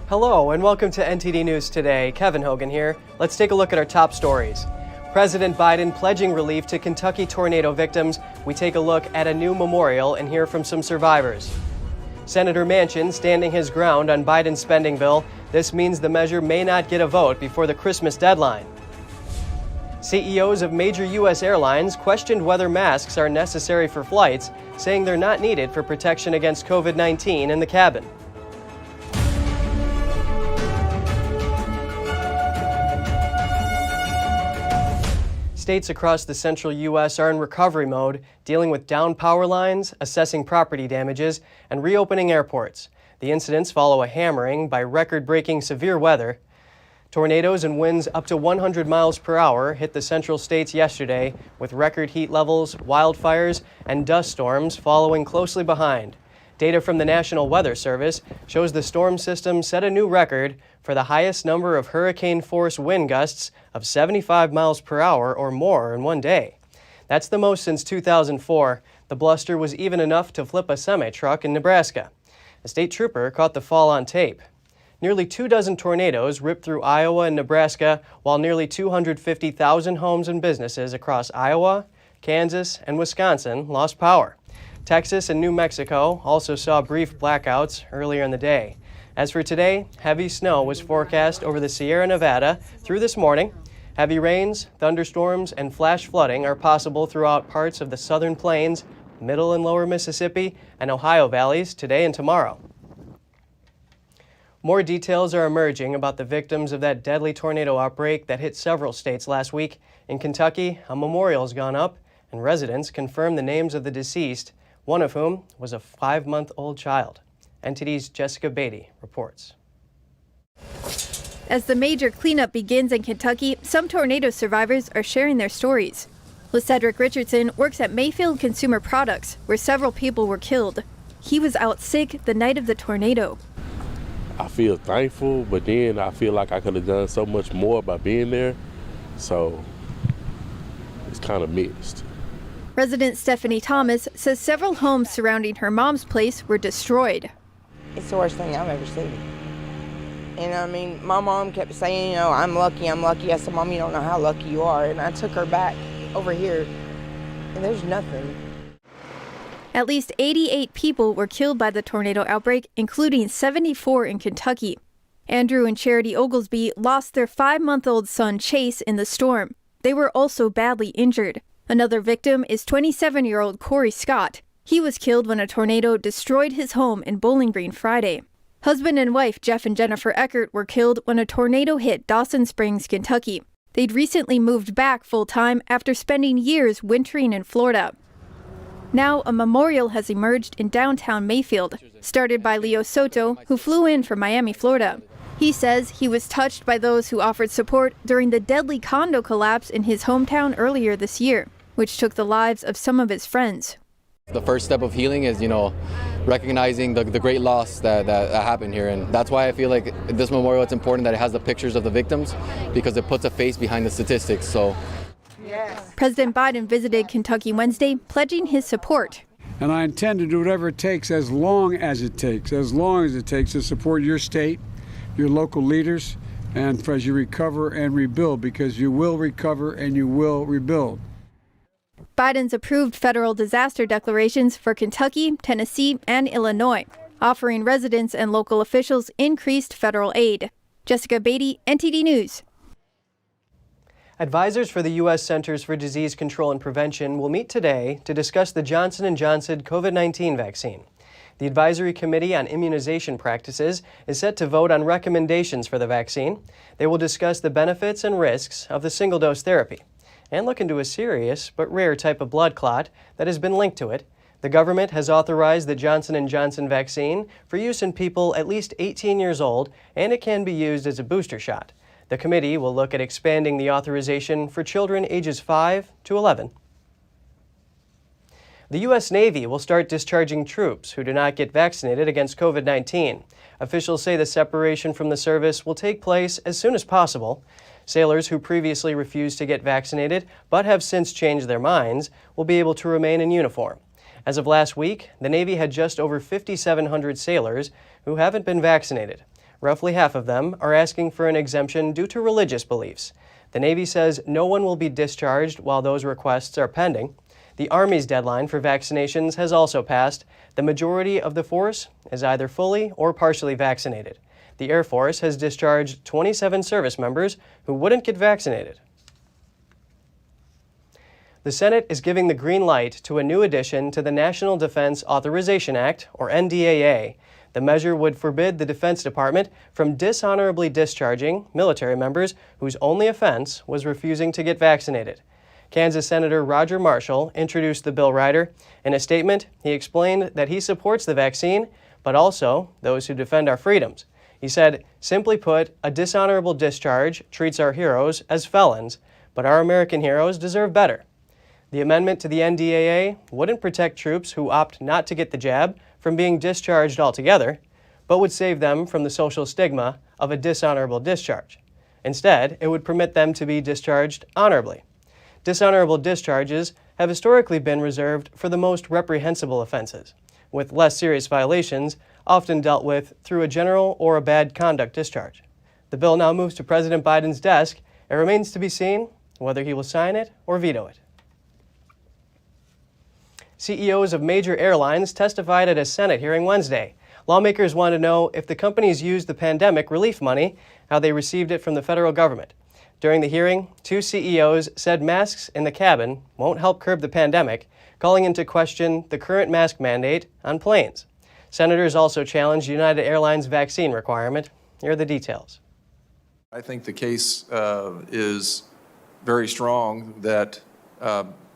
Hello and welcome to NTD News Today. Kevin Hogan here. Let's take a look at our top stories. President Biden pledging relief to Kentucky tornado victims. We take a look at a new memorial and hear from some survivors. Senator Manchin standing his ground on Biden's spending bill. This means the measure may not get a vote before the Christmas deadline. CEOs of major U.S. airlines questioned whether masks are necessary for flights, saying they're not needed for protection against COVID-19 in the cabin. States across the central U.S. are in recovery mode, dealing with downed power lines, assessing property damages, and reopening airports. The incidents follow a hammering by record-breaking severe weather. Tornadoes and winds up to 100 miles per hour hit the central states yesterday, with record heat levels, wildfires, and dust storms following closely behind. Data from the National Weather Service shows the storm system set a new record for the highest number of hurricane-force wind gusts of 75 miles per hour or more in one day. That's the most since 2004. The bluster was even enough to flip a semi-truck in Nebraska. A state trooper caught the fall on tape. Nearly 24 tornadoes ripped through Iowa and Nebraska, while nearly 250,000 homes and businesses across Iowa, Kansas, and Wisconsin lost power. Texas and New Mexico also saw brief blackouts earlier in the day. As for today, heavy snow was forecast over the Sierra Nevada through this morning. Heavy rains, thunderstorms, and flash flooding are possible throughout parts of the southern plains, middle and lower Mississippi, and Ohio valleys today and tomorrow. More details are emerging about the victims of that deadly tornado outbreak that hit several states last week. In Kentucky, a memorial's gone up, and residents confirmed the names of the deceased, one of whom was a 5-month-old child. NTD's Jessica Beatty reports. As the major cleanup begins in Kentucky, some tornado survivors are sharing their stories. LeCedric Richardson works at Mayfield Consumer Products, where several people were killed. He was out sick the night of the tornado. I feel thankful, but then I feel like I could have done so much more by being there, so it's kind of mixed. Resident Stephanie Thomas says several homes surrounding her mom's place were destroyed. It's the worst thing I've ever seen. And I mean, my mom kept saying, you know, I'm lucky, I'm lucky. I said, Mom, you don't know how lucky you are. And I took her back over here, and there's nothing. At least 88 people were killed by the tornado outbreak, including 74 in Kentucky. Andrew and Charity Oglesby lost their 5-month-old son, Chase, in the storm. They were also badly injured. Another victim is 27-year-old Corey Scott. He was killed when a tornado destroyed his home in Bowling Green Friday. Husband and wife Jeff and Jennifer Eckert were killed when a tornado hit Dawson Springs, Kentucky. They'd recently moved back full-time after spending years wintering in Florida. Now a memorial has emerged in downtown Mayfield, started by Leo Soto, who flew in from Miami, Florida. He says he was touched by those who offered support during the deadly condo collapse in his hometown earlier this year, which took the lives of some of his friends. The first step of healing is, recognizing the great loss that happened here. And that's why I feel like this memorial, it's important that it has the pictures of the victims, because it puts a face behind the statistics. So, Yes. President Biden visited Kentucky Wednesday, pledging his support. And I intend to do whatever it takes as long as it takes to support your state, your local leaders, and as you recover and rebuild, because you will recover and you will rebuild. Biden's approved federal disaster declarations for Kentucky, Tennessee, and Illinois, offering residents and local officials increased federal aid. Jessica Beatty, NTD News. Advisors for the U.S. Centers for Disease Control and Prevention will meet today to discuss the Johnson & Johnson COVID-19 vaccine. The Advisory Committee on Immunization Practices is set to vote on recommendations for the vaccine. They will discuss the benefits and risks of the single-dose therapy and look into a serious but rare type of blood clot that has been linked to it. The government has authorized the Johnson & Johnson vaccine for use in people at least 18 years old, and it can be used as a booster shot. The committee will look at expanding the authorization for children ages 5 to 11. The U.S. Navy will start discharging troops who do not get vaccinated against COVID-19. Officials say the separation from the service will take place as soon as possible. Sailors who previously refused to get vaccinated but have since changed their minds will be able to remain in uniform. As of last week, the Navy had just over 5,700 sailors who haven't been vaccinated. Roughly half of them are asking for an exemption due to religious beliefs. The Navy says no one will be discharged while those requests are pending. The Army's deadline for vaccinations has also passed. The majority of the force is either fully or partially vaccinated. The Air Force has discharged 27 service members who wouldn't get vaccinated. The Senate is giving the green light to a new addition to the National Defense Authorization Act, or NDAA. The measure would forbid the Defense Department from dishonorably discharging military members whose only offense was refusing to get vaccinated. Kansas Senator Roger Marshall introduced the bill rider. In a statement, he explained that he supports the vaccine, but also those who defend our freedoms. He said, simply put, a dishonorable discharge treats our heroes as felons, but our American heroes deserve better. The amendment to the NDAA wouldn't protect troops who opt not to get the jab from being discharged altogether, but would save them from the social stigma of a dishonorable discharge. Instead, it would permit them to be discharged honorably. Dishonorable discharges have historically been reserved for the most reprehensible offenses, with less serious violations often dealt with through a general or a bad conduct discharge. The bill now moves to President Biden's desk. It remains to be seen whether he will sign it or veto it. CEOs of major airlines testified at a Senate hearing Wednesday. Lawmakers want to know if the companies used the pandemic relief money, how they received it from the federal government. During the hearing, two CEOs said masks in the cabin won't help curb the pandemic, calling into question the current mask mandate on planes. Senators also challenged United Airlines' vaccine requirement. Here are the details. I think the case is very strong that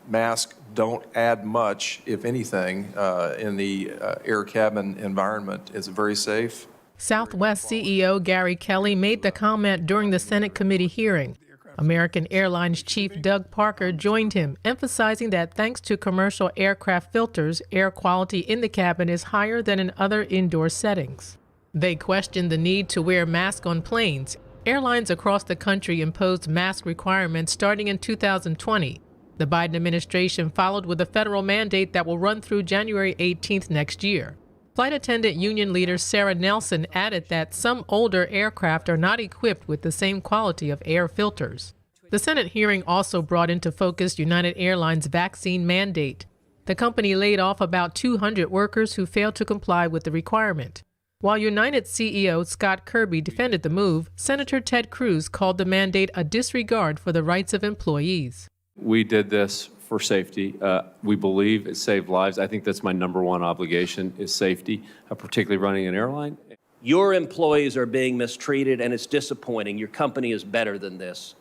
masks don't add much, if anything, in the air cabin environment. It's very safe. Southwest CEO Gary Kelly made the comment during the Senate committee hearing. American Airlines chief Doug Parker joined him, emphasizing that thanks to commercial aircraft filters, air quality in the cabin is higher than in other indoor settings. They questioned the need to wear masks on planes. Airlines across the country imposed mask requirements starting in 2020. The Biden administration followed with a federal mandate that will run through January 18th next year. Flight attendant union leader Sarah Nelson added that some older aircraft are not equipped with the same quality of air filters. The Senate hearing also brought into focus United Airlines' vaccine mandate. The company laid off about 200 workers who failed to comply with the requirement. While United CEO Scott Kirby defended the move, Senator Ted Cruz called the mandate a disregard for the rights of employees. We did this for safety. We believe it saved lives. I think that's my number one obligation is safety, particularly running an airline. Your employees are being mistreated, and it's disappointing. Your company is better than this,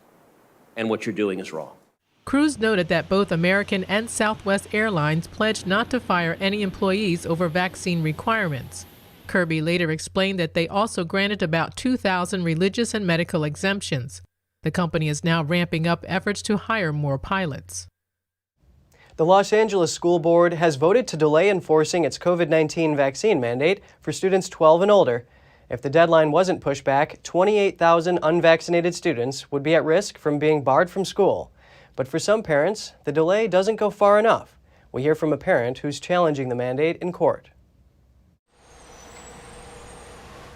and what you're doing is wrong. Cruz noted that both American and Southwest Airlines pledged not to fire any employees over vaccine requirements. Kirby later explained that they also granted about 2,000 religious and medical exemptions. The company is now ramping up efforts to hire more pilots. The Los Angeles School Board has voted to delay enforcing its COVID-19 vaccine mandate for students 12 and older. If the deadline wasn't pushed back, 28,000 unvaccinated students would be at risk from being barred from school. But for some parents, the delay doesn't go far enough. We hear from a parent who's challenging the mandate in court.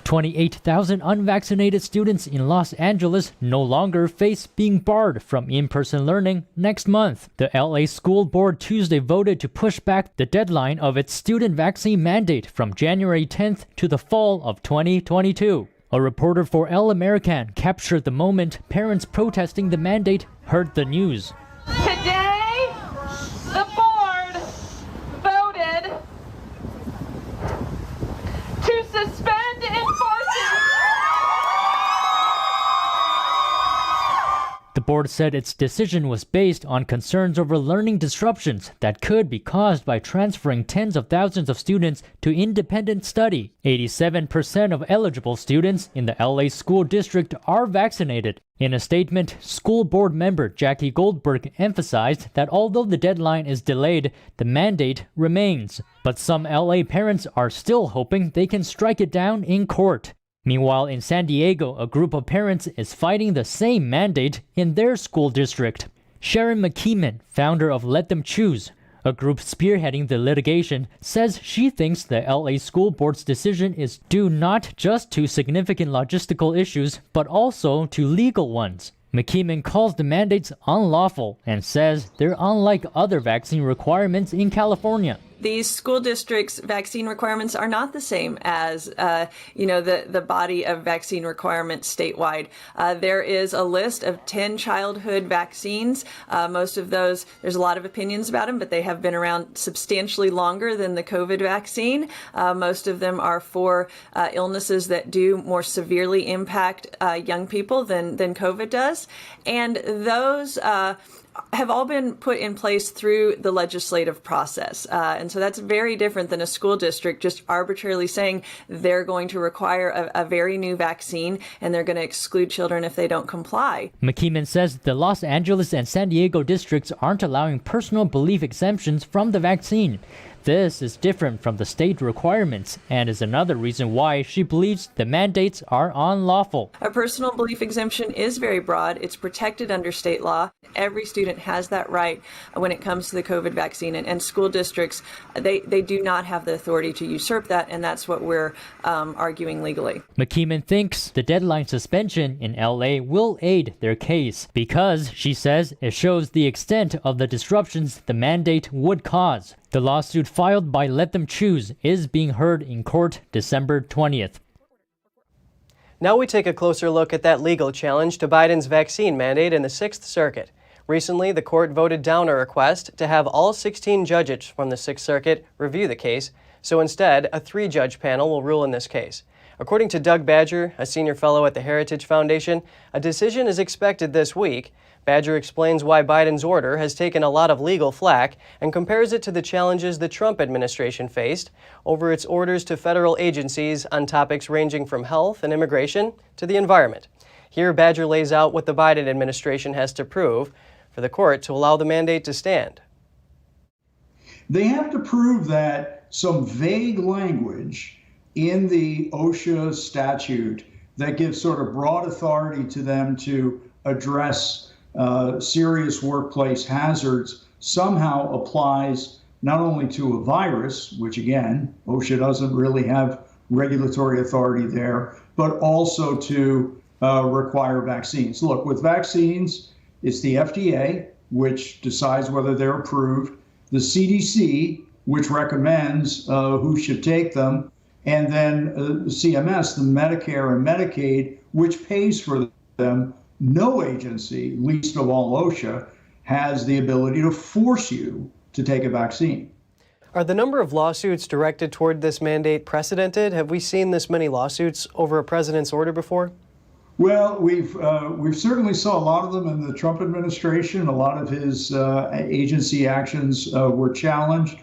28,000 unvaccinated students in Los Angeles no longer face being barred from in-person learning next month. The LA School Board Tuesday voted to push back the deadline of its student vaccine mandate from January 10th to the fall of 2022. A reporter for El American captured the moment parents protesting the mandate heard the news. Today, the board voted to suspend enforcing. The board said its decision was based on concerns over learning disruptions that could be caused by transferring tens of thousands of students to independent study. 87% of eligible students in the LA school district are vaccinated. In a statement, school board member Jackie Goldberg emphasized that although the deadline is delayed, the mandate remains. But some LA parents are still hoping they can strike it down in court. Meanwhile, in San Diego, a group of parents is fighting the same mandate in their school district. Sharon McKeeman, founder of Let Them Choose, A group spearheading the litigation says she thinks the LA School Board's decision is due not just to significant logistical issues, but also to legal ones. McKeeman calls the mandates unlawful and says they're unlike other vaccine requirements in California. These school districts' vaccine requirements are not the same as, the body of vaccine requirements statewide. There is a list of 10 childhood vaccines. Most of those, there's a lot of opinions about them, but they have been around substantially longer than the COVID vaccine. Most of them are for illnesses that do more severely impact young people than COVID does. And those have all been put in place through the legislative process. And so that's very different than a school district just arbitrarily saying they're going to require a very new vaccine and they're going to exclude children if they don't comply. McKeeman says the Los Angeles and San Diego districts aren't allowing personal belief exemptions from the vaccine. This is different from the state requirements and is another reason why she believes the mandates are unlawful. A personal belief exemption is very broad. It's protected under state law. Every student has that right when it comes to the COVID vaccine, and school districts, they do not have the authority to usurp that, and that's what we're arguing legally. McKeeman thinks the deadline suspension in LA will aid their case because, she says, it shows the extent of the disruptions the mandate would cause. The lawsuit filed by Let Them Choose is being heard in court December 20th. Now we take a closer look at that legal challenge to Biden's vaccine mandate in the 6th Circuit. Recently, the court voted down a request to have all 16 judges from the 6th Circuit review the case, so instead, a 3-judge panel will rule in this case. According to Doug Badger, a senior fellow at the Heritage Foundation, a decision is expected this week. Badger explains why Biden's order has taken a lot of legal flack and compares it to the challenges the Trump administration faced over its orders to federal agencies on topics ranging from health and immigration to the environment. Here, Badger lays out what the Biden administration has to prove for the court to allow the mandate to stand. They have to prove that some vague language in the OSHA statute that gives sort of broad authority to them to address serious workplace hazards somehow applies not only to a virus, which again, OSHA doesn't really have regulatory authority there, but also to require vaccines. Look, with vaccines, it's the FDA, which decides whether they're approved, the CDC, which recommends who should take them, and then CMS, the Medicare and Medicaid, which pays for them. No agency, least of all OSHA, has the ability to force you to take a vaccine. Are the number of lawsuits directed toward this mandate precedented? Have we seen this many lawsuits over a president's order before? Well, we've certainly saw a lot of them in the Trump administration. A lot of his agency actions were challenged.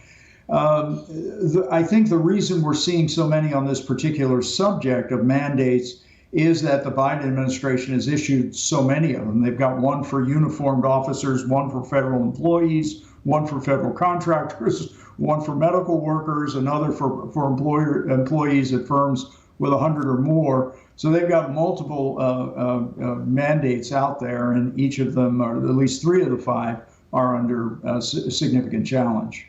I think the reason we're seeing so many on this particular subject of mandates is that the Biden administration has issued so many of them. They've got one for uniformed officers, one for federal employees, one for federal contractors, one for medical workers, another for employees at firms with 100 or more. So they've got multiple mandates out there, and each of them, or at least 3 of the 5, are under significant challenge.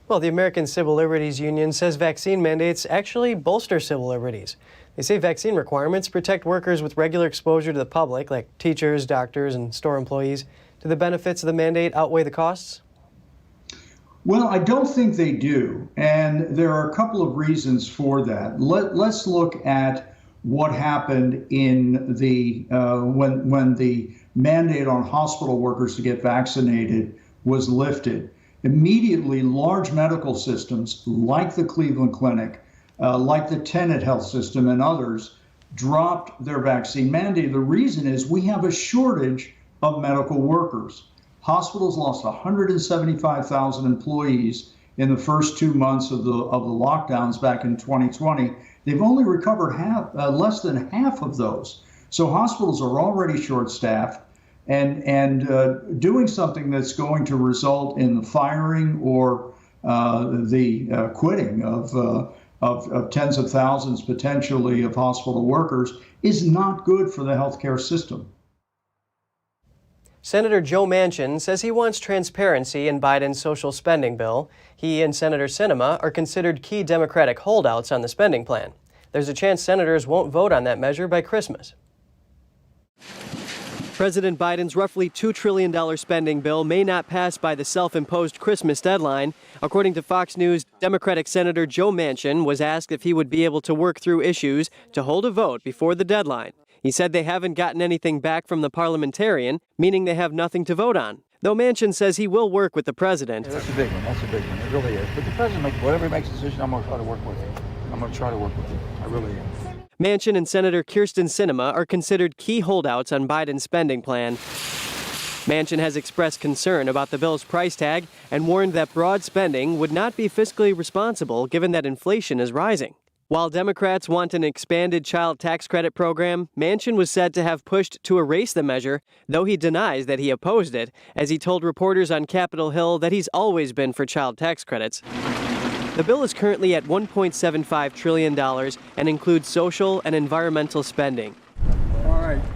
Well, the American Civil Liberties Union says vaccine mandates actually bolster civil liberties. They say vaccine requirements protect workers with regular exposure to the public, like teachers, doctors, and store employees. Do the benefits of the mandate outweigh the costs? Well, I don't think they do, and there are a couple of reasons for that. Let's look at what happened in the when the mandate on hospital workers to get vaccinated was lifted. Immediately, large medical systems like the Cleveland Clinic, like the Tenet Health System and others, dropped their vaccine mandate. The reason is we have a shortage of medical workers. Hospitals lost 175,000 employees in the first 2 months of the lockdowns back in 2020. They've only recovered less than half of those. So hospitals are already short-staffed, and doing something that's going to result in the firing or the quitting of tens of thousands potentially of hospital workers is not good for the healthcare system. Senator Joe Manchin says he wants transparency in Biden's social spending bill. He and Senator Sinema are considered key Democratic holdouts on the spending plan. There's a chance senators won't vote on that measure by Christmas. President Biden's roughly $2 trillion spending bill may not pass by the self-imposed Christmas deadline. According to Fox News, Democratic Senator Joe Manchin was asked if he would be able to work through issues to hold a vote before the deadline. He said they haven't gotten anything back from the parliamentarian, meaning they have nothing to vote on. Though Manchin says he will work with the president. That's a big one. That's a big one. It really is. But the president, whatever he makes a decision, I'm going to try to work with him. I'm going to try to work with him. I really am. Manchin and Senator Kyrsten Sinema are considered key holdouts on Biden's spending plan. Manchin has expressed concern about the bill's price tag and warned that broad spending would not be fiscally responsible given that inflation is rising. While Democrats want an expanded child tax credit program, Manchin was said to have pushed to erase the measure, though he denies that he opposed it, as he told reporters on Capitol Hill that he's always been for child tax credits. The bill is currently at $1.75 trillion and includes social and environmental spending.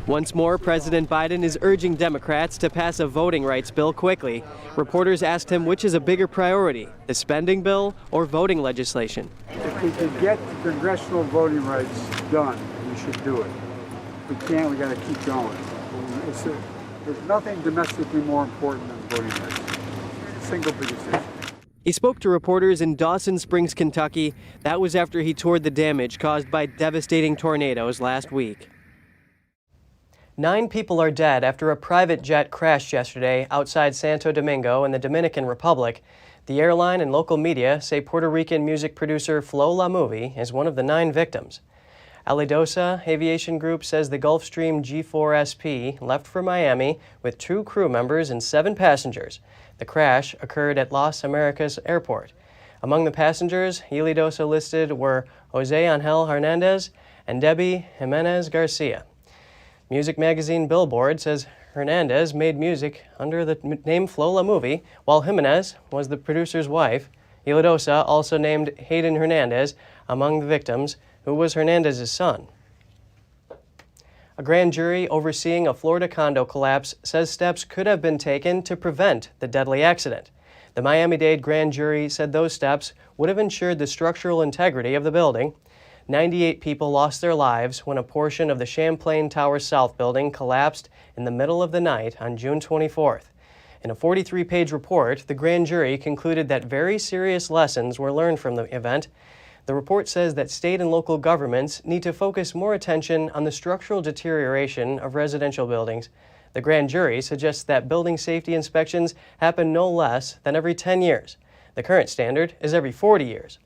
Once more, President Biden is urging Democrats to pass a voting rights bill quickly. Reporters asked him which is a bigger priority, the spending bill or voting legislation. If we can get the congressional voting rights done, we should do it. If we can't, we got to keep going. There's nothing domestically more important than voting rights. It's the single biggest issue. He spoke to reporters in Dawson Springs, Kentucky. That was after he toured the damage caused by devastating tornadoes last week. 9 people are dead after a private jet crashed yesterday outside Santo Domingo in the Dominican Republic. The airline and local media say Puerto Rican music producer Flo La Movie is one of the 9 victims. Alidosa Aviation Group says the Gulfstream G4SP left for Miami with 2 crew members and 7 passengers. The crash occurred at Las Americas Airport. Among the passengers, Alidosa listed were Jose Angel Hernandez and Debbie Jimenez Garcia. Music magazine Billboard says Hernandez made music under the name Flo La Movie, while Jimenez was the producer's wife. Alidosa also named Hayden Hernandez among the victims, who was Hernandez's son. A grand jury overseeing a Florida condo collapse says steps could have been taken to prevent the deadly accident. The Miami-Dade grand jury said those steps would have ensured the structural integrity of the building. 98 people lost their lives when a portion of the Champlain Tower South building collapsed in the middle of the night on June 24th. In a 43-page report, the grand jury concluded that very serious lessons were learned from the event. The report says that state and local governments need to focus more attention on the structural deterioration of residential buildings. The grand jury suggests that building safety inspections happen no less than every 10 years. The current standard is every 40 years.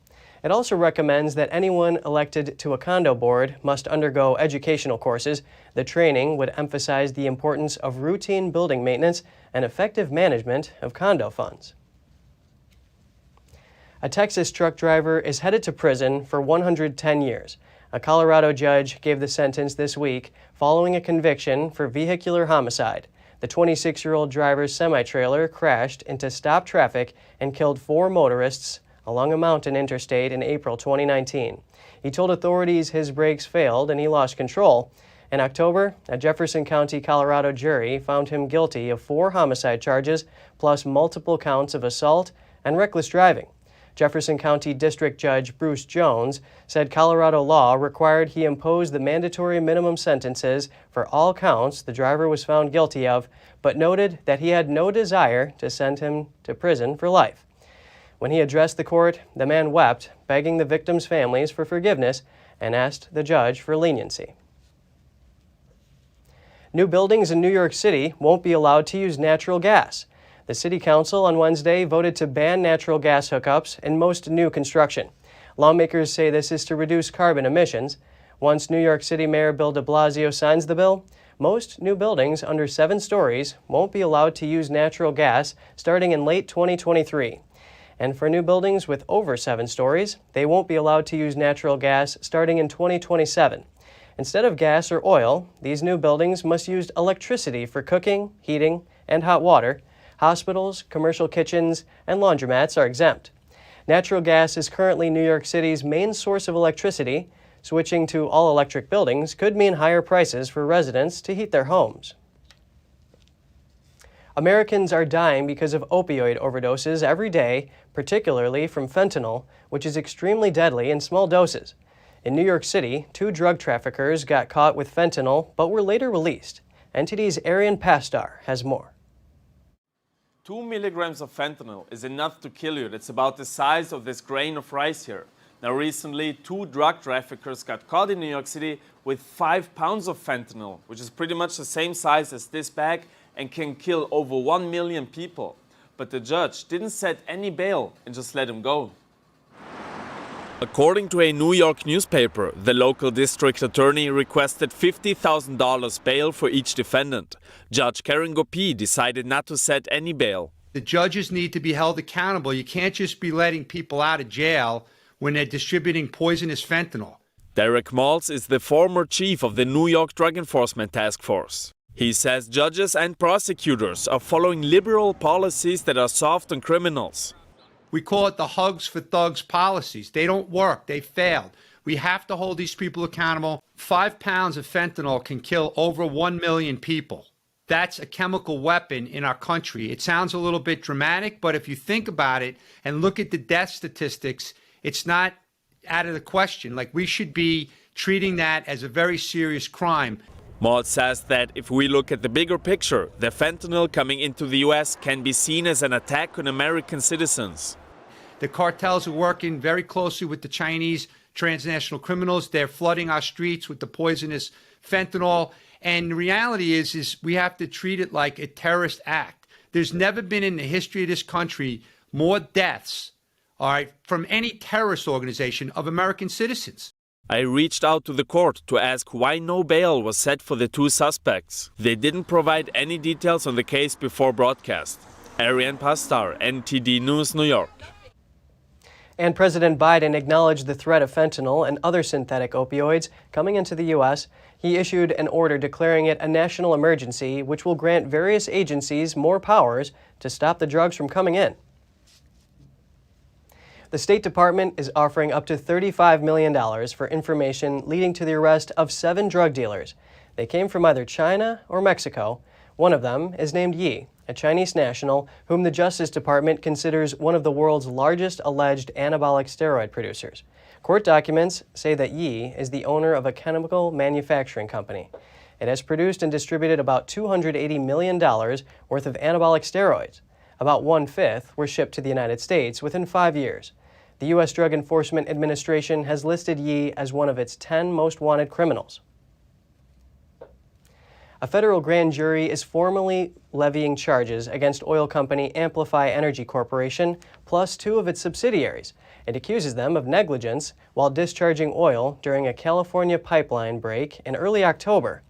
It also recommends that anyone elected to a condo board must undergo educational courses. The training would emphasize the importance of routine building maintenance and effective management of condo funds. A Texas truck driver is headed to prison for 110 years. A Colorado judge gave the sentence this week following a conviction for vehicular homicide. The 26-year-old driver's semi-trailer crashed into stopped traffic and killed 4 motorists along a mountain interstate in April 2019. He told authorities his brakes failed and he lost control. In October, a Jefferson County, Colorado jury found him guilty of 4 homicide charges, plus multiple counts of assault and reckless driving. Jefferson County District Judge Bruce Jones said Colorado law required he impose the mandatory minimum sentences for all counts the driver was found guilty of, but noted that he had no desire to send him to prison for life. When he addressed the court, the man wept, begging the victims' families for forgiveness and asked the judge for leniency. New buildings in New York City won't be allowed to use natural gas. The City Council on Wednesday voted to ban natural gas hookups in most new construction. Lawmakers say this is to reduce carbon emissions. Once New York City Mayor Bill de Blasio signs the bill, most new buildings under 7 stories won't be allowed to use natural gas starting in late 2023. And for new buildings with over 7 stories, they won't be allowed to use natural gas starting in 2027. Instead of gas or oil, these new buildings must use electricity for cooking, heating, and hot water. Hospitals, commercial kitchens, and laundromats are exempt. Natural gas is currently New York City's main source of electricity. Switching to all-electric buildings could mean higher prices for residents to heat their homes. Americans are dying because of opioid overdoses every day, particularly from fentanyl, which is extremely deadly in small doses. In New York City, 2 drug traffickers got caught with fentanyl but were later released. NTD's Arian Pastar has more. 2 milligrams of fentanyl is enough to kill you. It's about the size of this grain of rice here. Now recently, 2 drug traffickers got caught in New York City with 5 pounds of fentanyl, which is pretty much the same size as this bag and can kill over 1 million people. But the judge didn't set any bail and just let him go. According to a New York newspaper, the local district attorney requested $50,000 bail for each defendant. Judge Karen Gopi decided not to set any bail. The judges need to be held accountable. You can't just be letting people out of jail when they're distributing poisonous fentanyl. Derek Maltz is the former chief of the New York Drug Enforcement Task Force. He says judges and prosecutors are following liberal policies that are soft on criminals. We call it the hugs for thugs policies. They don't work. They failed. We have to hold these people accountable. 5 pounds of fentanyl can kill over 1 million people. That's a chemical weapon in our country. It sounds a little bit dramatic, but if you think about it and look at the death statistics, it's not out of the question. Like, we should be treating that as a very serious crime. Maltz says that if we look at the bigger picture, the fentanyl coming into the U.S. can be seen as an attack on American citizens. The cartels are working very closely with the Chinese transnational criminals. They're flooding our streets with the poisonous fentanyl. And the reality is we have to treat it like a terrorist act. There's never been in the history of this country more deaths, all right, from any terrorist organization of American citizens. I reached out to the court to ask why no bail was set for the 2 suspects. They didn't provide any details on the case before broadcast. Arian Pastar, NTD News, New York. And President Biden acknowledged the threat of fentanyl and other synthetic opioids coming into the U.S. He issued an order declaring it a national emergency, which will grant various agencies more powers to stop the drugs from coming in. The State Department is offering up to $35 million for information leading to the arrest of 7 drug dealers. They came from either China or Mexico. One of them is named Yi, a Chinese national whom the Justice Department considers one of the world's largest alleged anabolic steroid producers. Court documents say that Yi is the owner of a chemical manufacturing company. It has produced and distributed about $280 million worth of anabolic steroids. About 1/5 were shipped to the United States within 5 years. The U.S. Drug Enforcement Administration has listed Yi as one of its 10 most wanted criminals. A federal grand jury is formally levying charges against oil company Amplify Energy Corporation, plus 2 of its subsidiaries. It accuses them of negligence while discharging oil during a California pipeline break in early October.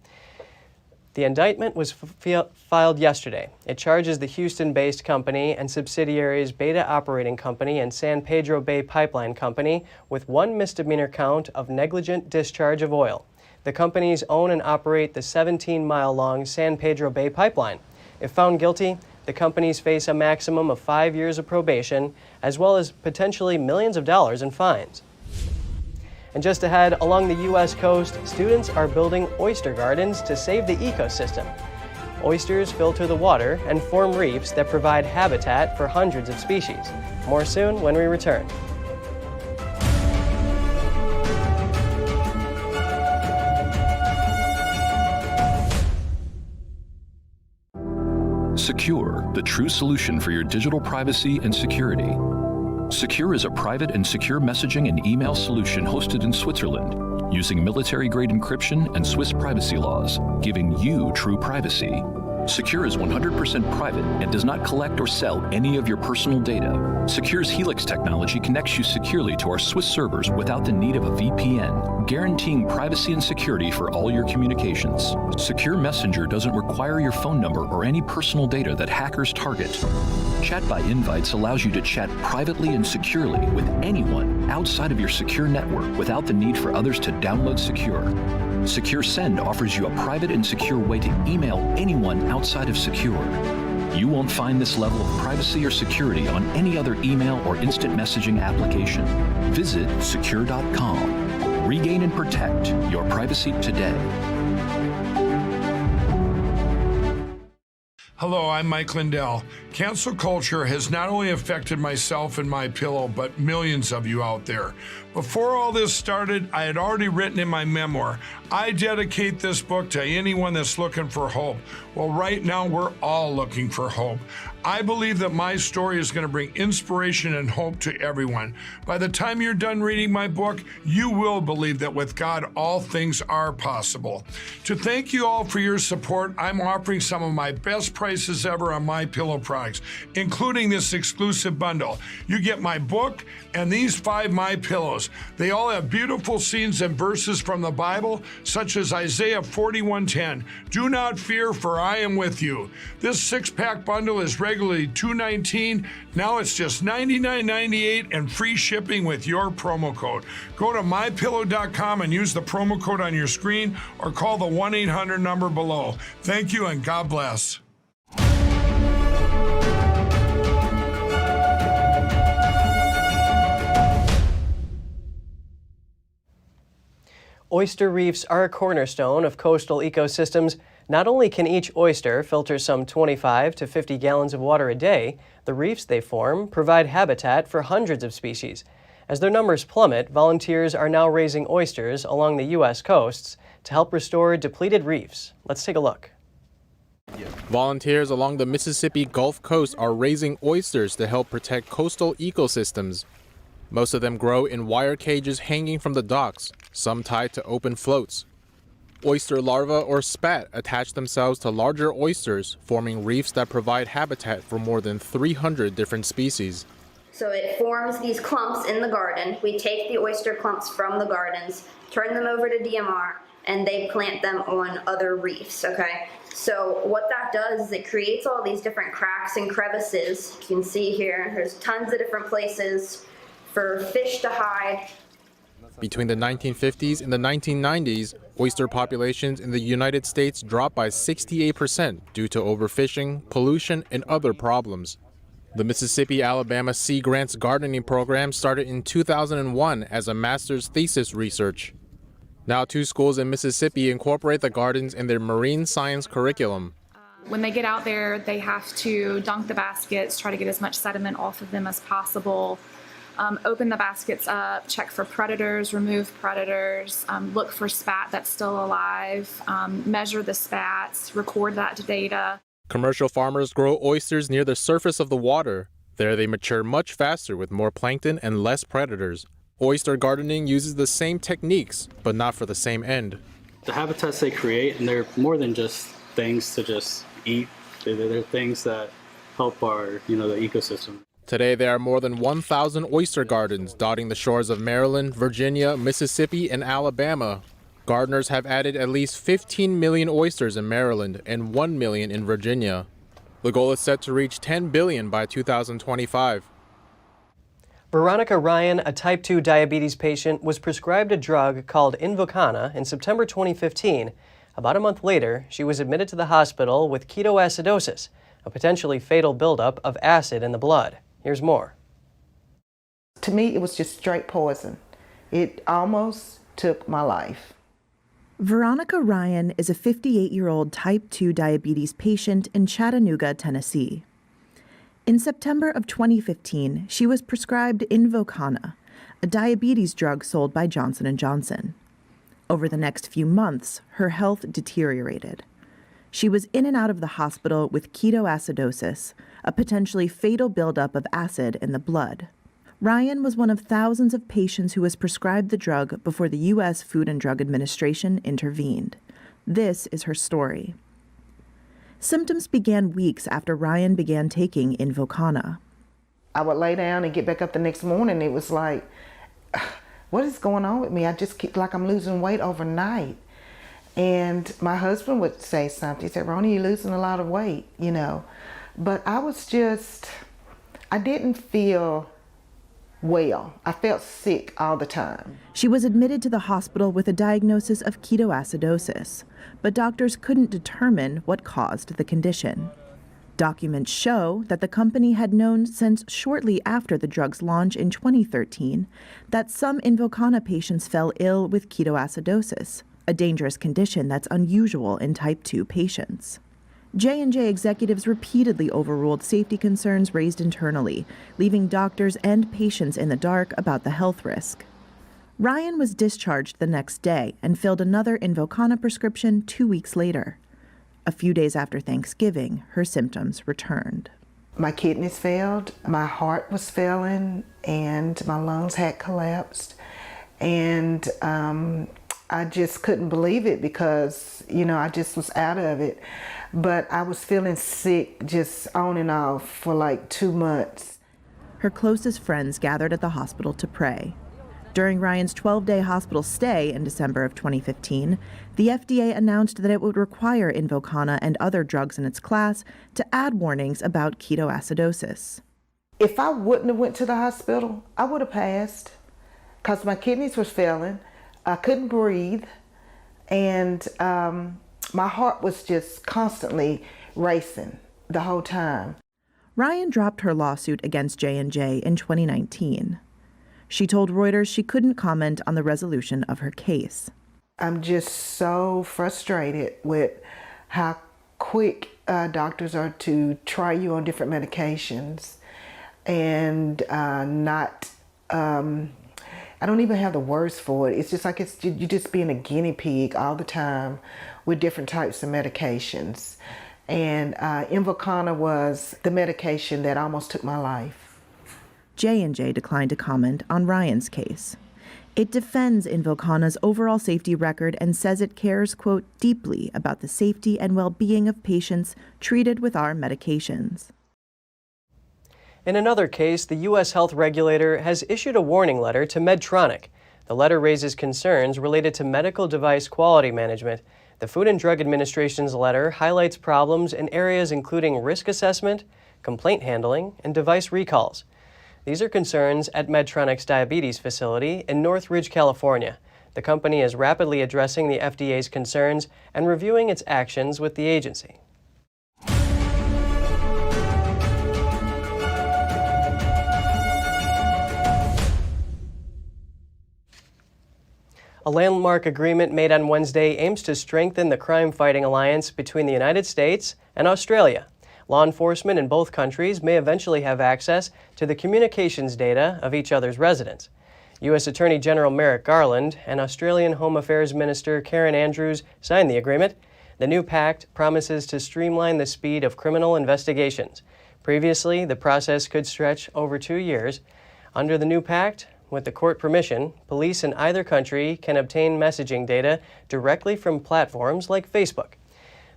The indictment was filed yesterday. It charges the Houston-based company and subsidiaries Beta Operating Company and San Pedro Bay Pipeline Company with 1 misdemeanor count of negligent discharge of oil. The companies own and operate the 17-mile-long San Pedro Bay Pipeline. If found guilty, the companies face a maximum of 5 years of probation, as well as potentially millions of dollars in fines. And just ahead, along the U.S. coast, students are building oyster gardens to save the ecosystem. Oysters filter the water and form reefs that provide habitat for hundreds of species. More soon when we return. Secure, the true solution for your digital privacy and security. Secure is a private and secure messaging and email solution hosted in Switzerland, using military-grade encryption and Swiss privacy laws, giving you true privacy. Secure is 100% private and does not collect or sell any of your personal data. Secure's Helix technology connects you securely to our Swiss servers without the need of a VPN, guaranteeing privacy and security for all your communications. Secure Messenger doesn't require your phone number or any personal data that hackers target. Chat by Invites allows you to chat privately and securely with anyone outside of your secure network without the need for others to download Secure. Secure Send offers you a private and secure way to email anyone outside of Secure. You won't find this level of privacy or security on any other email or instant messaging application. Visit secure.com. Regain and protect your privacy today. Hello, I'm Mike Lindell. Cancel culture has not only affected myself and MyPillow, but millions of you out there. Before all this started, I had already written in my memoir, I dedicate this book to anyone that's looking for hope. Well, right now, we're all looking for hope. I believe that my story is going to bring inspiration and hope to everyone. By the time you're done reading my book, you will believe that with God, all things are possible. To thank you all for your support, I'm offering some of my best prices ever on MyPillow products, including this exclusive bundle. You get my book and these 5 MyPillows. They all have beautiful scenes and verses from the Bible, such as Isaiah 41:10. Do not fear, for I am with you. This 6-pack bundle is regularly $219. Now it's just $99.98 and free shipping with your promo code. Go to mypillow.com and use the promo code on your screen or call the 1-800 number below. Thank you and God bless. Oyster reefs are a cornerstone of coastal ecosystems. Not only can each oyster filter some 25 to 50 gallons of water a day, the reefs they form provide habitat for hundreds of species. As their numbers plummet, volunteers are now raising oysters along the U.S. coasts to help restore depleted reefs. Let's take a look. Volunteers along the Mississippi Gulf Coast are raising oysters to help protect coastal ecosystems. Most of them grow in wire cages hanging from the docks, some tied to open floats. Oyster larvae or spat attach themselves to larger oysters, forming reefs that provide habitat for more than 300 different species. So it forms these clumps in the garden. We take the oyster clumps from the gardens, turn them over to DMR, and they plant them on other reefs, okay? So what that does is it creates all these different cracks and crevices. You can see here, there's tons of different places for fish to hide. Between the 1950s and the 1990s, oyster populations in the United States dropped by 68% due to overfishing, pollution, and other problems. The Mississippi-Alabama Sea Grants Gardening Program started in 2001 as a master's thesis research. Now 2 schools in Mississippi incorporate the gardens in their marine science curriculum. When they get out there, they have to dunk the baskets, try to get as much sediment off of them as possible. Open the baskets up, check for predators, remove predators, look for spat that's still alive, measure the spats, record that data. Commercial farmers grow oysters near the surface of the water. There they mature much faster with more plankton and less predators. Oyster gardening uses the same techniques, but not for the same end. The habitats they create, and they're more than just things to just eat. They're things that help our, the ecosystem. Today, there are more than 1,000 oyster gardens dotting the shores of Maryland, Virginia, Mississippi, and Alabama. Gardeners have added at least 15 million oysters in Maryland and 1 million in Virginia. The goal is set to reach 10 billion by 2025. Veronica Ryan, a type 2 diabetes patient, was prescribed a drug called Invokana in September 2015. About a month later, she was admitted to the hospital with ketoacidosis, a potentially fatal buildup of acid in the blood. Here's more. To me, it was just straight poison. It almost took my life. Veronica Ryan is a 58-year-old type 2 diabetes patient in Chattanooga, Tennessee. In September of 2015, she was prescribed Invokana, a diabetes drug sold by Johnson & Johnson. Over the next few months, her health deteriorated. She was in and out of the hospital with ketoacidosis, a potentially fatal buildup of acid in the blood. Ryan was one of thousands of patients who was prescribed the drug before the U.S. Food and Drug Administration intervened. This is her story. Symptoms began weeks after Ryan began taking Invokana. I would lay down and get back up the next morning. It was like, what is going on with me? I just keep like I'm losing weight overnight. And my husband would say something. He said, Ronnie, you're losing a lot of weight, But I was I didn't feel well. I felt sick all the time. She was admitted to the hospital with a diagnosis of ketoacidosis, but doctors couldn't determine what caused the condition. Documents show that the company had known since shortly after the drug's launch in 2013 that some Invokana patients fell ill with ketoacidosis, a dangerous condition that's unusual in type 2 patients. J&J executives repeatedly overruled safety concerns raised internally, leaving doctors and patients in the dark about the health risk. Ryan was discharged the next day and filled another Invokana prescription 2 weeks later. A few days after Thanksgiving, her symptoms returned. My kidneys failed, my heart was failing, and my lungs had collapsed. And I just couldn't believe it because, I just was out of it. But I was feeling sick just on and off for like 2 months. Her closest friends gathered at the hospital to pray. During Ryan's 12-day hospital stay in December of 2015, the FDA announced that it would require Invokana and other drugs in its class to add warnings about ketoacidosis. If I wouldn't have went to the hospital, I would have passed because my kidneys were failing. I couldn't breathe, and my heart was just constantly racing the whole time. Ryan dropped her lawsuit against J&J in 2019. She told Reuters she couldn't comment on the resolution of her case. I'm just so frustrated with how quick doctors are to try you on different medications and I don't even have the words for it. It's just like you're just being a guinea pig all the time with different types of medications. And Invokana was the medication that almost took my life. J&J declined to comment on Ryan's case. It defends Invokana's overall safety record and says it cares, quote, deeply about the safety and well-being of patients treated with our medications. In another case, the U.S. health regulator has issued a warning letter to Medtronic. The letter raises concerns related to medical device quality management. The Food and Drug Administration's letter highlights problems in areas including risk assessment, complaint handling, and device recalls. These are concerns at Medtronic's diabetes facility in Northridge, California. The company is rapidly addressing the FDA's concerns and reviewing its actions with the agency. A landmark agreement made on Wednesday aims to strengthen the crime-fighting alliance between the United States and Australia. Law enforcement in both countries may eventually have access to the communications data of each other's residents. U.S. Attorney General Merrick Garland and Australian Home Affairs Minister Karen Andrews signed the agreement. The new pact promises to streamline the speed of criminal investigations. Previously, the process could stretch over 2 years. Under the new pact, with the court permission, police in either country can obtain messaging data directly from platforms like Facebook.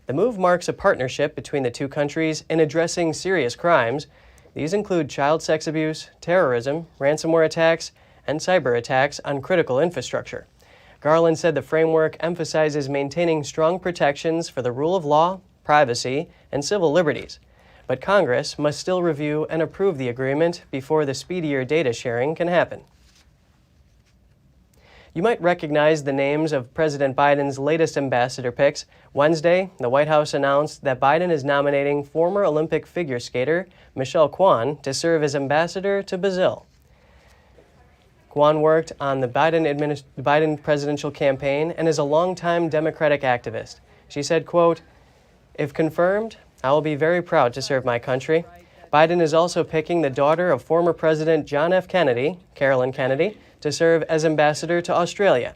The move marks a partnership between the two countries in addressing serious crimes. These include child sex abuse, terrorism, ransomware attacks, and cyber attacks on critical infrastructure. Garland said the framework emphasizes maintaining strong protections for the rule of law, privacy, and civil liberties. But Congress must still review and approve the agreement before the speedier data sharing can happen. You might recognize the names of President Biden's latest ambassador picks. Wednesday, the White House announced that Biden is nominating former Olympic figure skater Michelle Kwan to serve as ambassador to Brazil. Kwan worked on the Biden presidential campaign and is a longtime Democratic activist. She said, quote, "If confirmed, I will be very proud to serve my country." Biden is also picking the daughter of former President John F. Kennedy, Carolyn Kennedy, to serve as ambassador to Australia.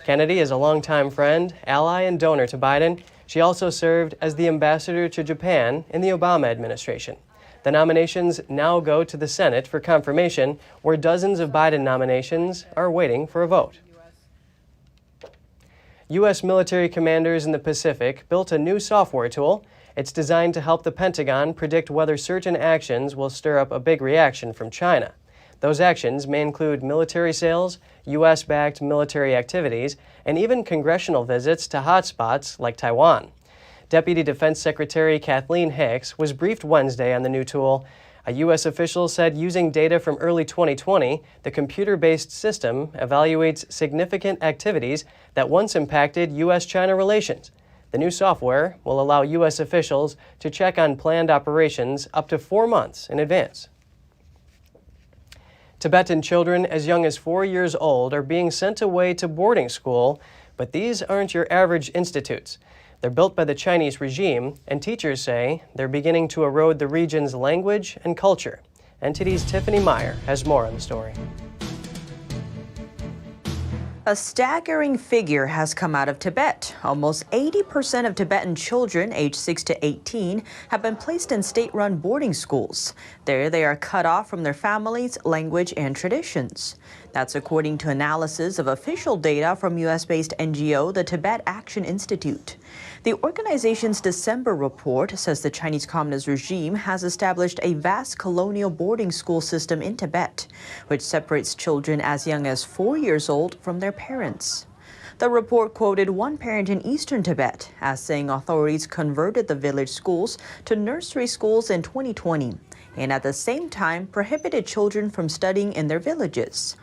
Kennedy is a longtime friend, ally, and donor to Biden. She also served as the ambassador to Japan in the Obama administration. The nominations now go to the Senate for confirmation, where dozens of Biden nominations are waiting for a vote. U.S. military commanders in the Pacific built a new software tool. It's designed to help the Pentagon predict whether certain actions will stir up a big reaction from China. Those actions may include military sales, U.S.-backed military activities, and even congressional visits to hotspots like Taiwan. Deputy Defense Secretary Kathleen Hicks was briefed Wednesday on the new tool. A U.S. official said using data from early 2020, the computer-based system evaluates significant activities that once impacted U.S.-China relations. The new software will allow U.S. officials to check on planned operations up to 4 months in advance. Tibetan children as young as 4 years old are being sent away to boarding school, but these aren't your average institutes. They're built by the Chinese regime, and teachers say they're beginning to erode the region's language and culture. NTD's Tiffany Meyer has more on the story. A staggering figure has come out of Tibet. Almost 80% of Tibetan children aged 6 to 18 have been placed in state-run boarding schools. There they are cut off from their families, language, and traditions. That's according to analysis of official data from U.S.-based NGO, the Tibet Action Institute. The organization's December report says the Chinese Communist regime has established a vast colonial boarding school system in Tibet, which separates children as young as 4 years old from their parents. The report quoted one parent in eastern Tibet as saying authorities converted the village schools to nursery schools in 2020, and at the same time prohibited children from studying in their villages.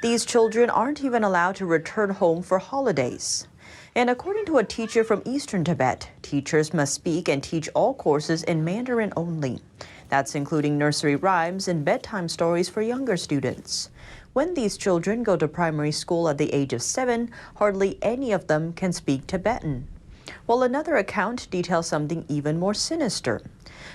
These children aren't even allowed to return home for holidays. And according to a teacher from eastern Tibet, teachers must speak and teach all courses in Mandarin only. That's including nursery rhymes and bedtime stories for younger students. When these children go to primary school at the age of 7, hardly any of them can speak Tibetan. While another account details something even more sinister.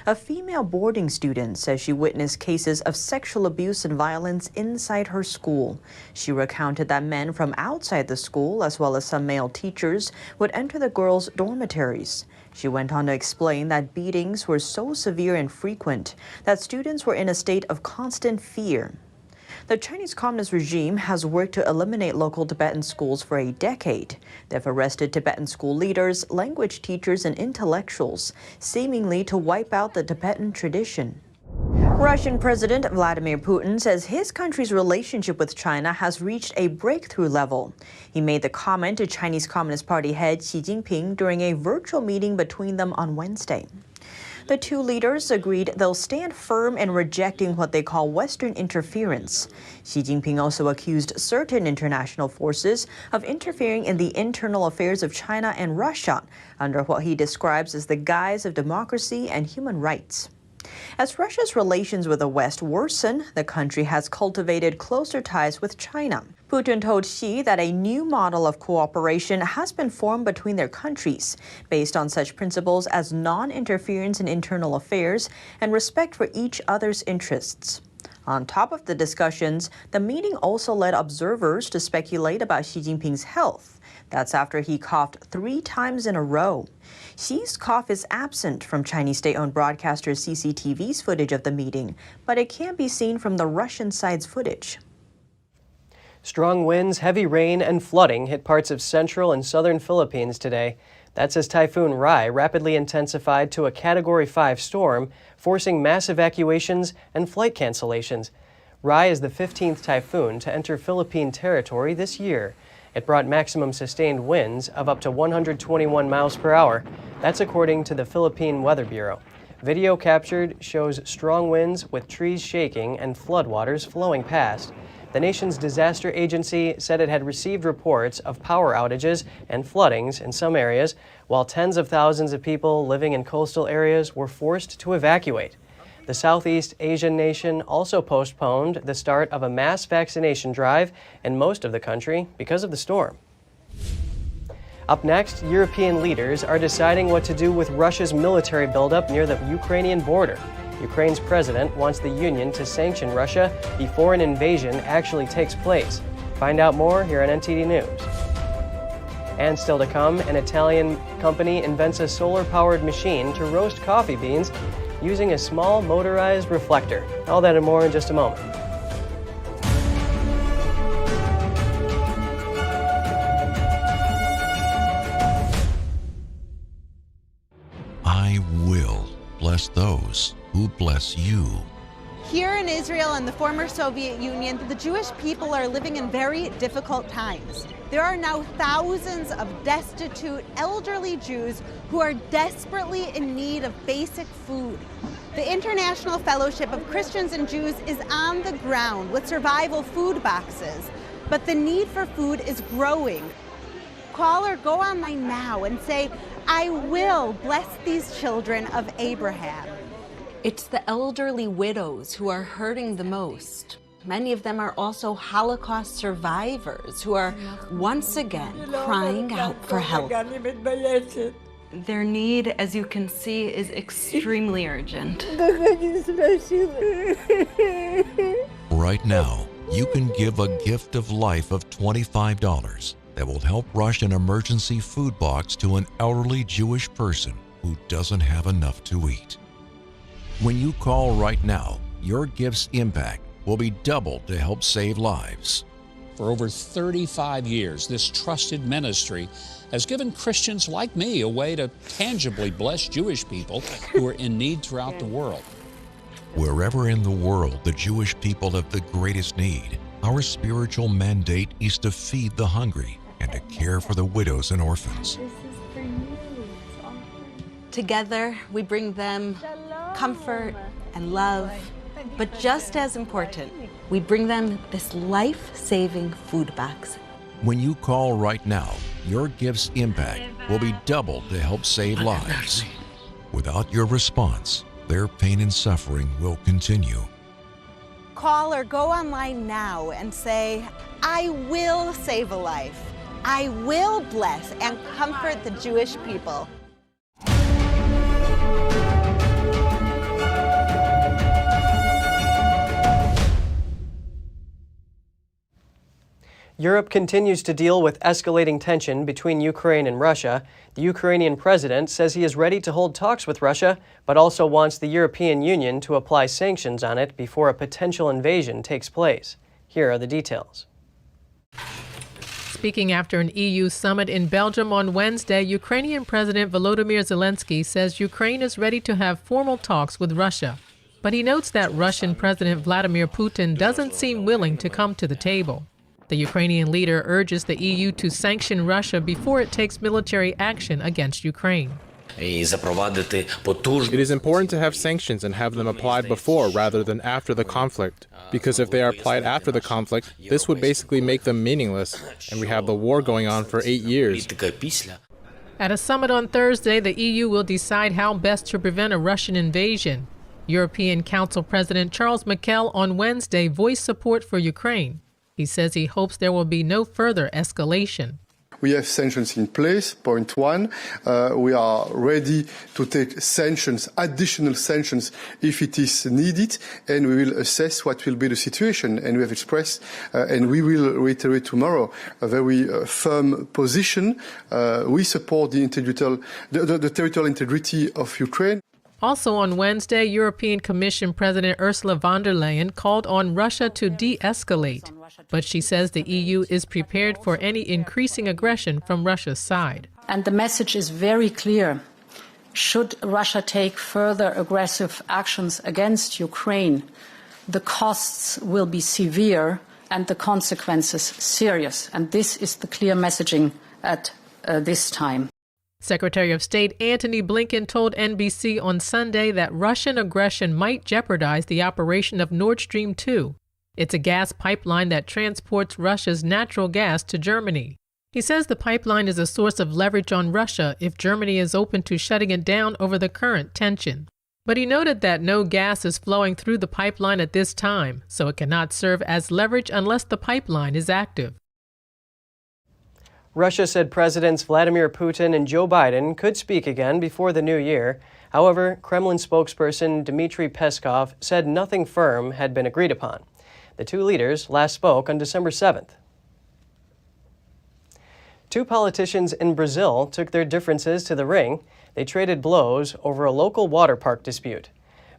A female boarding student says she witnessed cases of sexual abuse and violence inside her school. She recounted that men from outside the school, as well as some male teachers, would enter the girls' dormitories. She went on to explain that beatings were so severe and frequent that students were in a state of constant fear. The Chinese Communist regime has worked to eliminate local Tibetan schools for a decade. They've arrested Tibetan school leaders, language teachers, and intellectuals, seemingly to wipe out the Tibetan tradition. Russian President Vladimir Putin says his country's relationship with China has reached a breakthrough level. He made the comment to Chinese Communist Party head Xi Jinping during a virtual meeting between them on Wednesday. The two leaders agreed they'll stand firm in rejecting what they call Western interference. Xi Jinping also accused certain international forces of interfering in the internal affairs of China and Russia under what he describes as the guise of democracy and human rights. As Russia's relations with the West worsen, the country has cultivated closer ties with China. Putin told Xi that a new model of cooperation has been formed between their countries, based on such principles as non-interference in internal affairs and respect for each other's interests. On top of the discussions, the meeting also led observers to speculate about Xi Jinping's health. That's after he coughed 3 times in a row. Xi's cough is absent from Chinese state-owned broadcaster CCTV's footage of the meeting, but it can be seen from the Russian side's footage. Strong winds, heavy rain, and flooding hit parts of central and southern Philippines today. That's as Typhoon Rai rapidly intensified to a Category 5 storm, forcing mass evacuations and flight cancellations. Rai is the 15th typhoon to enter Philippine territory this year. It brought maximum sustained winds of up to 121 miles per hour. That's according to the Philippine Weather Bureau. Video captured shows strong winds with trees shaking and floodwaters flowing past. The nation's disaster agency said it had received reports of power outages and floodings in some areas, while tens of thousands of people living in coastal areas were forced to evacuate. The Southeast Asian nation also postponed the start of a mass vaccination drive in most of the country because of the storm. Up next, European leaders are deciding what to do with Russia's military buildup near the Ukrainian border. Ukraine's president wants the Union to sanction Russia before an invasion actually takes place. Find out more here on NTD News. And still to come, an Italian company invents a solar-powered machine to roast coffee beans using a small motorized reflector. All that and more in just a moment. I will bless those who bless you. Here in Israel and the former Soviet Union, the Jewish people are living in very difficult times. There are now thousands of destitute, elderly Jews who are desperately in need of basic food. The International Fellowship of Christians and Jews is on the ground with survival food boxes, but the need for food is growing. Call or go online now and say, I will bless these children of Abraham. It's the elderly widows who are hurting the most. Many of them are also Holocaust survivors who are once again crying out for help. Their need, as you can see, is extremely urgent. Right now, you can give a gift of life of $25 that will help rush an emergency food box to an elderly Jewish person who doesn't have enough to eat. When you call right now, your gift's impact will be doubled to help save lives. For over 35 years, this trusted ministry has given Christians like me a way to tangibly bless Jewish people who are in need throughout the world. Wherever in the world the Jewish people have the greatest need, our spiritual mandate is to feed the hungry and to care for the widows and orphans. Together, we bring them comfort and love, but just as important, we bring them this life-saving food box. When you call right now, your gift's impact will be doubled to help save lives. Without your response, their pain and suffering will continue. Call or go online now and say, I will save a life. I will bless and comfort the Jewish people. Europe continues to deal with escalating tension between Ukraine and Russia. The Ukrainian president says he is ready to hold talks with Russia, but also wants the European Union to apply sanctions on it before a potential invasion takes place. Here are the details. Speaking after an EU summit in Belgium on Wednesday, Ukrainian President Volodymyr Zelensky says Ukraine is ready to have formal talks with Russia. But he notes that Russian President Vladimir Putin doesn't seem willing to come to the table. The Ukrainian leader urges the EU to sanction Russia before it takes military action against Ukraine. It is important to have sanctions and have them applied before rather than after the conflict, because if they are applied after the conflict, this would basically make them meaningless, and we have the war going on for 8 years. At a summit on Thursday, the EU will decide how best to prevent a Russian invasion. European Council President Charles Michel on Wednesday voiced support for Ukraine. He says he hopes there will be no further escalation. We have sanctions in place, point one. We are ready to take sanctions, additional sanctions, if it is needed, and we will assess what will be the situation. And we have expressed, and we will reiterate tomorrow, a very firm position. We support the territorial integrity of Ukraine. Also on Wednesday, European Commission President Ursula von der Leyen called on Russia to de-escalate. But she says the EU is prepared for any increasing aggression from Russia's side. And the message is very clear. Should Russia take further aggressive actions against Ukraine, the costs will be severe and the consequences serious. And this is the clear messaging at this time. Secretary of State Antony Blinken told NBC on Sunday that Russian aggression might jeopardize the operation of Nord Stream 2. It's a gas pipeline that transports Russia's natural gas to Germany. He says the pipeline is a source of leverage on Russia if Germany is open to shutting it down over the current tension. But he noted that no gas is flowing through the pipeline at this time, so it cannot serve as leverage unless the pipeline is active. Russia said Presidents Vladimir Putin and Joe Biden could speak again before the new year. However, Kremlin spokesperson Dmitry Peskov said nothing firm had been agreed upon. The two leaders last spoke on December 7th. Two politicians in Brazil took their differences to the ring. They traded blows over a local water park dispute.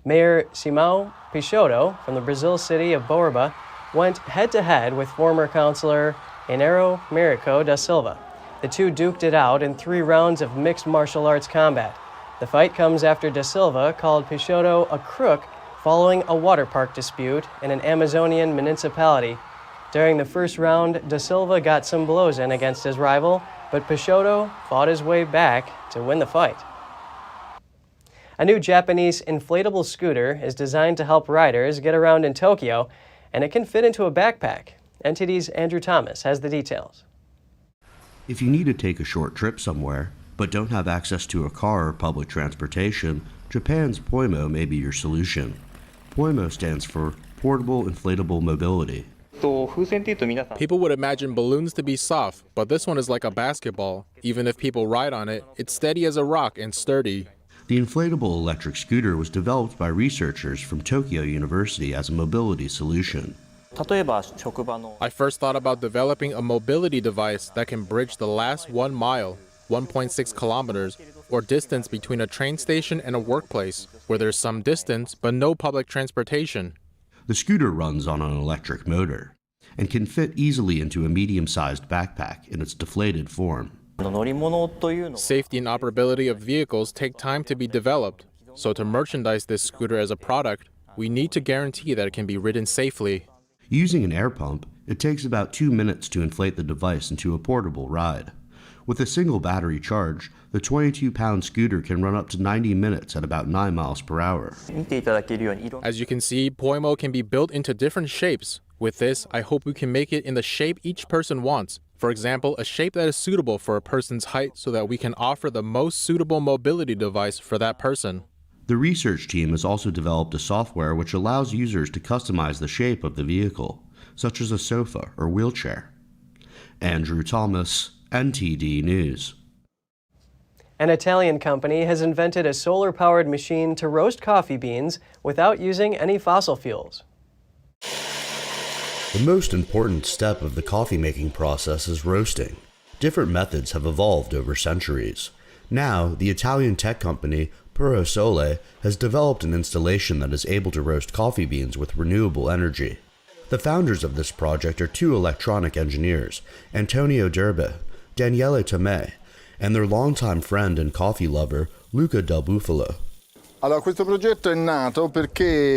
Mayor Simão Peixoto from the Brazil city of Borba went head-to-head with former councilor Enero Merico da Silva. The two duked it out in 3 rounds of mixed martial arts combat. The fight comes after da Silva called Peixoto a crook following a water park dispute in an Amazonian municipality. During the first round, da Silva got some blows in against his rival, but Peixoto fought his way back to win the fight. A new Japanese inflatable scooter is designed to help riders get around in Tokyo, and it can fit into a backpack. NTD's Andrew Thomas has the details. If you need to take a short trip somewhere, but don't have access to a car or public transportation, Japan's Poimo may be your solution. Poimo stands for Portable Inflatable Mobility. People would imagine balloons to be soft, but this one is like a basketball. Even if people ride on it, it's steady as a rock and sturdy. The inflatable electric scooter was developed by researchers from Tokyo University as a mobility solution. I first thought about developing a mobility device that can bridge the last 1 mile, 1.6 kilometers, or distance between a train station and a workplace, where there's some distance but no public transportation. The scooter runs on an electric motor and can fit easily into a medium-sized backpack in its deflated form. Safety and operability of vehicles take time to be developed, so to merchandise this scooter as a product, we need to guarantee that it can be ridden safely. Using an air pump, it takes about 2 minutes to inflate the device into a portable ride. With a single battery charge, the 22-pound scooter can run up to 90 minutes at about 9 miles per hour. As you can see, Poimo can be built into different shapes. With this, I hope we can make it in the shape each person wants. For example, a shape that is suitable for a person's height so that we can offer the most suitable mobility device for that person. The research team has also developed a software which allows users to customize the shape of the vehicle, such as a sofa or wheelchair. Andrew Thomas, NTD News. An Italian company has invented a solar-powered machine to roast coffee beans without using any fossil fuels. The most important step of the coffee-making process is roasting. Different methods have evolved over centuries. Now, the Italian tech company Puro Sole has developed an installation that is able to roast coffee beans with renewable energy. The founders of this project are 2 electronic engineers, Antonio Derbe, Daniele Tomei, and their longtime friend and coffee lover, Luca Del Bufalo.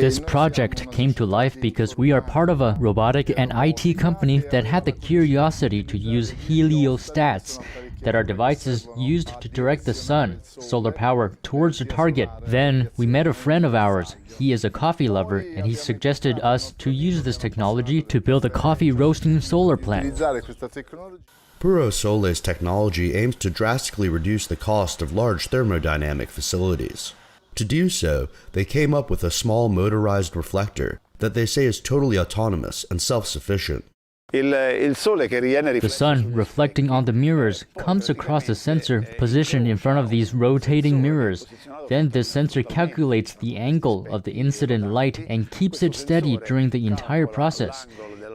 This project came to life because we are part of a robotic and IT company that had the curiosity to use heliostats, that are devices used to direct the sun, solar power, towards a target. Then we met a friend of ours. He is a coffee lover, and he suggested us to use this technology to build a coffee roasting solar plant. Puro Sole's technology aims to drastically reduce the cost of large thermodynamic facilities. To do so, they came up with a small motorized reflector that they say is totally autonomous and self-sufficient. The sun, reflecting on the mirrors, comes across a sensor positioned in front of these rotating mirrors. Then this sensor calculates the angle of the incident light and keeps it steady during the entire process.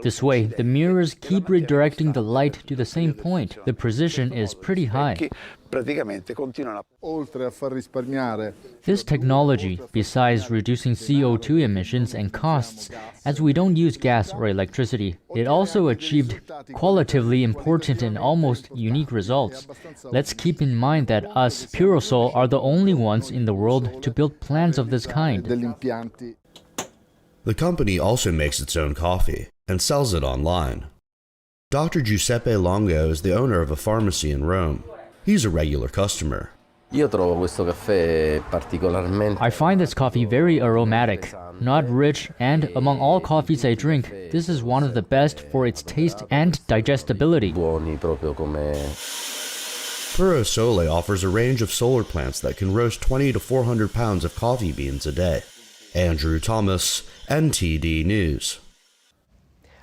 This way, the mirrors keep redirecting the light to the same point. The precision is pretty high. This technology, besides reducing CO2 emissions and costs, as we don't use gas or electricity, it also achieved qualitatively important and almost unique results. Let's keep in mind that us, Purosol, are the only ones in the world to build plants of this kind. The company also makes its own coffee and sells it online. Dr. Giuseppe Longo is the owner of a pharmacy in Rome. He's a regular customer. I find this coffee very aromatic, not rich, and among all coffees I drink, this is one of the best for its taste and digestibility. Puro Sole offers a range of solar plants that can roast 20 to 400 pounds of coffee beans a day. Andrew Thomas, NTD News.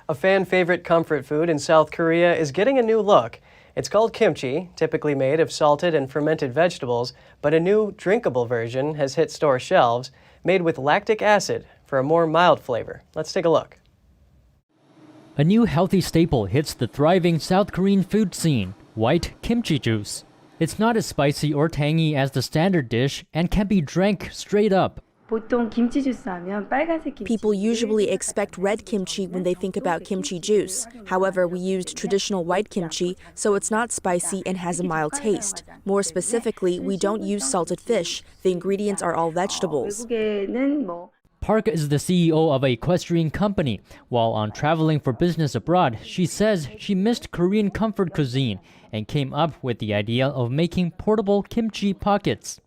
A fan-favorite comfort food in South Korea is getting a new look. It's called kimchi, typically made of salted and fermented vegetables, but a new drinkable version has hit store shelves, made with lactic acid for a more mild flavor. Let's take a look. A new healthy staple hits the thriving South Korean food scene, white kimchi juice. It's not as spicy or tangy as the standard dish and can be drank straight up. People usually expect red kimchi when they think about kimchi juice. However, we used traditional white kimchi, so it's not spicy and has a mild taste. More specifically, we don't use salted fish. The ingredients are all vegetables. Park is the CEO of an equestrian company. While on traveling for business abroad, she says she missed Korean comfort cuisine and came up with the idea of making portable kimchi pockets.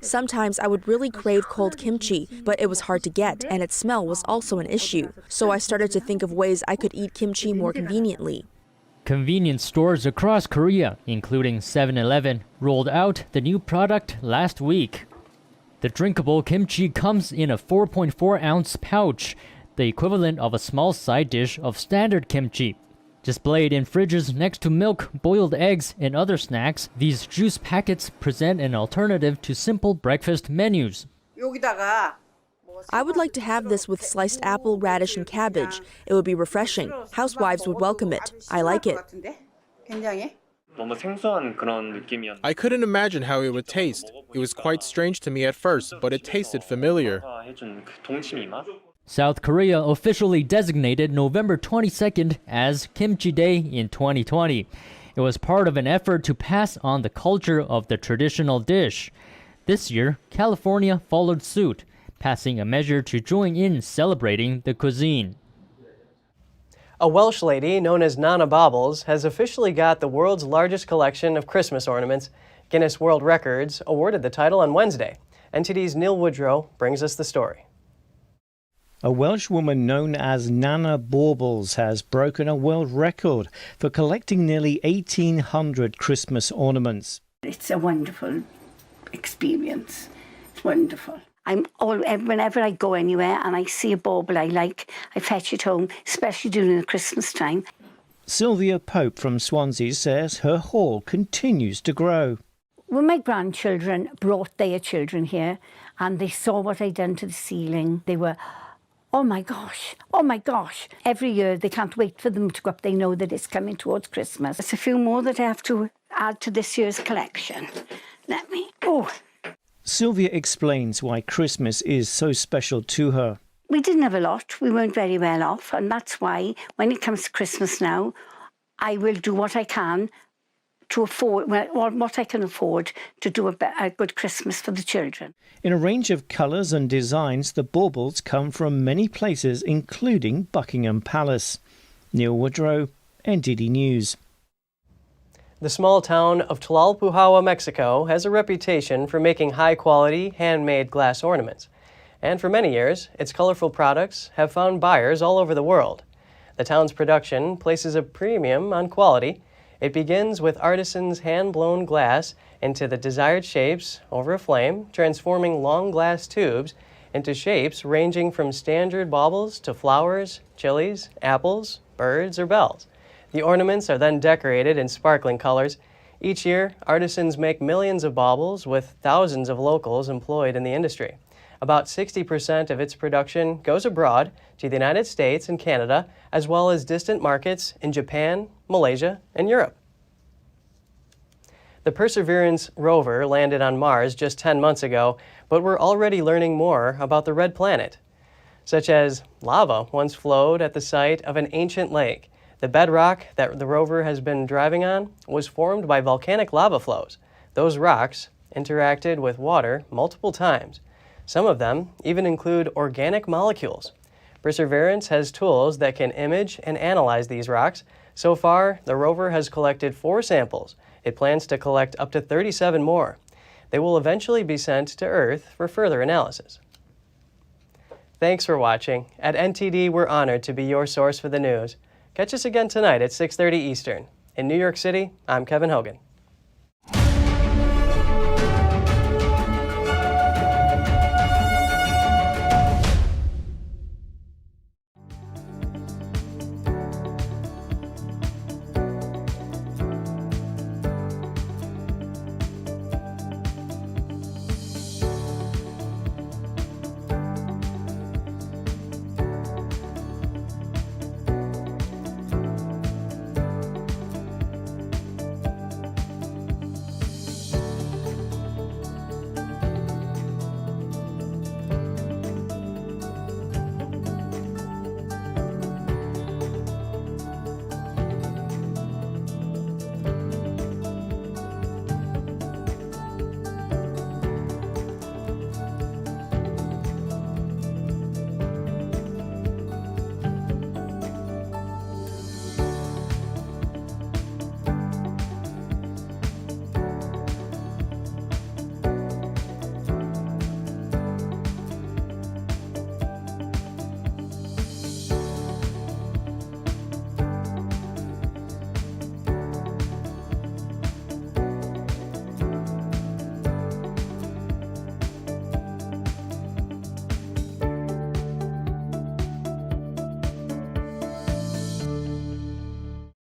Sometimes I would really crave cold kimchi, but it was hard to get, and its smell was also an issue. So I started to think of ways I could eat kimchi more conveniently. Convenience stores across Korea, including 7-Eleven, rolled out the new product last week. The drinkable kimchi comes in a 4.4-ounce pouch. the equivalent of a small side dish of standard kimchi. Displayed in fridges next to milk, boiled eggs, and other snacks, these juice packets present an alternative to simple breakfast menus. I would like to have this with sliced apple, radish, and cabbage. It would be refreshing. Housewives would welcome it. I like it. I couldn't imagine how it would taste. It was quite strange to me at first, but it tasted familiar. South Korea officially designated November 22nd as Kimchi Day in 2020. It was part of an effort to pass on the culture of the traditional dish. This year, California followed suit, passing a measure to join in celebrating the cuisine. A Welsh lady known as Nana Baubles has officially got the world's largest collection of Christmas ornaments. Guinness World Records awarded the title on Wednesday. NTD's Neil Woodrow brings us the story. A Welsh woman known as Nana Baubles has broken a world record for collecting nearly 1,800 Christmas ornaments. It's a wonderful experience. It's wonderful. Whenever I go anywhere and I see a bauble I like, I fetch it home, especially during the Christmas time. Sylvia Pope from Swansea says her haul continues to grow. When my grandchildren brought their children here and they saw what I'd done to the ceiling, they were, oh my gosh, oh my gosh. Every year they can't wait for them to go up. They know that it's coming towards Christmas. There's a few more that I have to add to this year's collection. Sylvia explains why Christmas is so special to her. We didn't have a lot. We weren't very well off. And that's why when it comes to Christmas now, I will do what I can to afford, what I can afford to do a good Christmas for the children. In a range of colours and designs, the baubles come from many places, including Buckingham Palace. Neil Woodrow, NTD News. The small town of Tlalpujahua, Mexico, has a reputation for making high-quality, handmade glass ornaments. And for many years, its colorful products have found buyers all over the world. The town's production places a premium on quality. It begins with artisans' hand-blown glass into the desired shapes over a flame, transforming long glass tubes into shapes ranging from standard baubles to flowers, chilies, apples, birds, or bells. The ornaments are then decorated in sparkling colors. Each year, artisans make millions of baubles with thousands of locals employed in the industry. About 60% of its production goes abroad to the United States and Canada, as well as distant markets in Japan, Malaysia, and Europe. The Perseverance rover landed on Mars just 10 months ago, but we're already learning more about the red planet, such as lava once flowed at the site of an ancient lake. The bedrock that the rover has been driving on was formed by volcanic lava flows. Those rocks interacted with water multiple times. Some of them even include organic molecules. Perseverance has tools that can image and analyze these rocks. So far, the rover has collected 4 samples. It plans to collect up to 37 more. They will eventually be sent to Earth for further analysis. Thanks for watching. At NTD, we're honored to be your source for the news. Catch us again tonight at 6:30 Eastern. In New York City, I'm Kevin Hogan.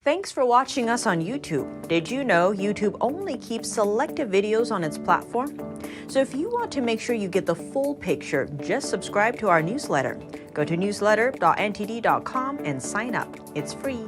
Thanks for watching us on YouTube. Did you know YouTube only keeps selective videos on its platform? So if you want to make sure you get the full picture, just subscribe to our newsletter. Go to newsletter.ntd.com and sign up. It's free.